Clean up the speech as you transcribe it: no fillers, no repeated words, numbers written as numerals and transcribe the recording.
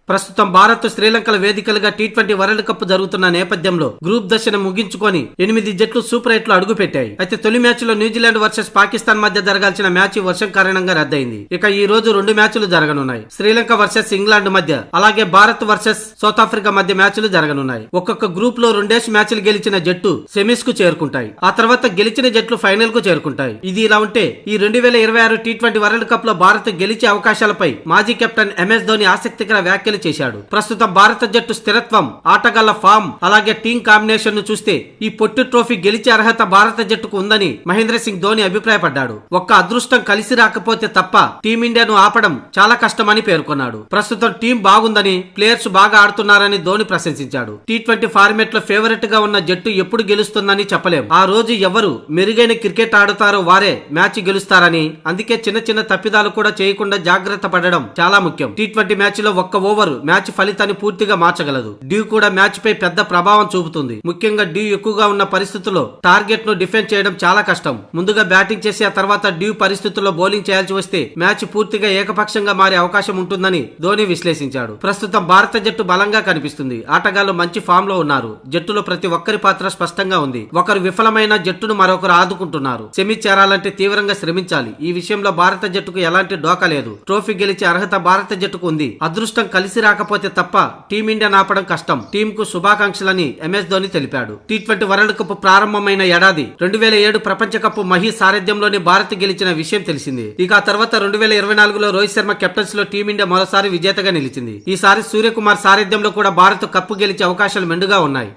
ప్రస్తుతం Bharat శ్రీలంకల వేదికలుగా T20 world cup జరుగుతున్న నేపథ్యంలో గ్రూప్ దశను ముగించుకొని 8 జట్లు సూపర్ 8 లో అడుగుపెట్టాయి. అయితే తొలి మ్యాచ్ లో న్యూజిలాండ్ వర్సెస్ పాకిస్తాన్ మధ్య జరగాల్సిన మ్యాచ్ వర్షం కారణంగా రద్దయింది. ఇక ఈ రోజు 2 మ్యాచ్లు జరగనున్నాయి. శ్రీలంక వర్సెస్ ఇంగ్లాండ్ మధ్య, అలాగే భారత్ వర్సెస్ సౌత్ ఆఫ్రికా మధ్య మ్యాచ్లు జరగనున్నాయి. ఒక్కొక్క గ్రూప్ లో 2 మ్యాచ్లు గెలిచిన జట్టు సెమీస్ కు చేరుకుంటాయి. ఆ తర్వాత గెలిచిన జట్లు ఫైనల్ కు చేరుకుంటాయి. ఇది ఇలా ఉంటే ఈ 2026 టీ20 వరల్డ్ కప్ లో భారత్ గెలిచే అవకాశాలపై మాజీ కెప్టెన్ ఎంఎస్ ధోని ఆసక్తికర వ్యాఖ్యలు చేశాడు. ప్రస్తుతం భారత జట్టు స్థిరత్వం, ఆటగాళ్ల ఫామ్, అలాగే టీం కాంబినేషన్ ను చూస్తే ఈ పొట్టి ట్రోఫీ గెలిచే అర్హత భారత జట్టుకు ఉందని మహేంద్ర సింగ్ ధోని అభిప్రాయపడ్డాడు. ఒక్క అదృష్టం కలిసి రాకపోతే తప్ప టీమిండియాను ఆపడం చాలా కష్టమని పేర్కొన్నాడు. ప్రస్తుతం టీం బాగుందని, ప్లేయర్స్ బాగా ఆడుతున్నారని ధోని ప్రశంసించాడు. టీ20 ఫార్మెట్ లో ఫేవరెట్ గా ఉన్న జట్టు ఎప్పుడు గెలుస్తుందని చెప్పలేం. ఆ రోజు ఎవరు మెరుగైన క్రికెట్ ఆడుతారో వారే మ్యాచ్ గెలుస్తారని, అందుకే చిన్న చిన్న తప్పిదాలు కూడా చేయకుండా జాగ్రత్త పడడం చాలా ముఖ్యం. టీ20 మ్యాచ్ లో ఒక్క ఓవర్ మ్యాచ్ ఫలితాన్ని పూర్తిగా మార్చగలదు. డ్యూ కూడా మ్యాచ్ పై పెద్ద ప్రభావం చూపుతుంది. ముఖ్యంగా డ్యూ ఎక్కువగా ఉన్న పరిస్థితుల్లో టార్గెట్ ను డిఫెండ్ చేయడం చాలా కష్టం. ముందుగా బ్యాటింగ్ చేసి ఆ తర్వాత డ్యూ పరిస్థితుల్లో బౌలింగ్ చేయాల్సి వస్తే మ్యాచ్ పూర్తిగా ఏకపక్షంగా మారే అవకాశం ఉంటుందని ధోని విశ్లేషించాడు. ప్రస్తుతం భారత జట్టు బలంగా కనిపిస్తుంది. ఆటగాళ్లు మంచి ఫామ్ లో ఉన్నారు. జట్టులో ప్రతి ఒక్కరి పాత్ర స్పష్టంగా ఉంది. ఒకరు విఫలమైన జట్టును మరొకరు ఆదుకుంటున్నారు. సెమీ చేరాలంటే తీవ్రంగా శ్రమించాలి. ఈ విషయంలో భారత జట్టుకు ఎలాంటి డోకా లేదు. ట్రోఫీ గెలిచే అర్హత భారత జట్టుకు ఉంది. అదృష్టం కలిసి రాకపోతే తప్ప టీమిండియా నాపడం కష్టం. టీం కు శుభాకాంక్షలని ఎంఎస్ ధోని తెలిపాడు. టీ20 వరల్డ్ కప్ ప్రారంభమైన ఏడాది 2007 ప్రపంచ కప్ మహి సారథ్యంలోని భారత్ గెలిచిన విషయం తెలిసింది. ఇక ఆ తర్వాత 2024లో రోహిత్ శర్మ కెప్టెన్స్ లో టీమిండియా మరోసారి విజేతగా నిలిచింది. ఈసారి సూర్యకుమార్ సారథ్యంలో కూడా భారత్ కప్పు గెలిచే అవకాశాలు మెండుగా ఉన్నాయి.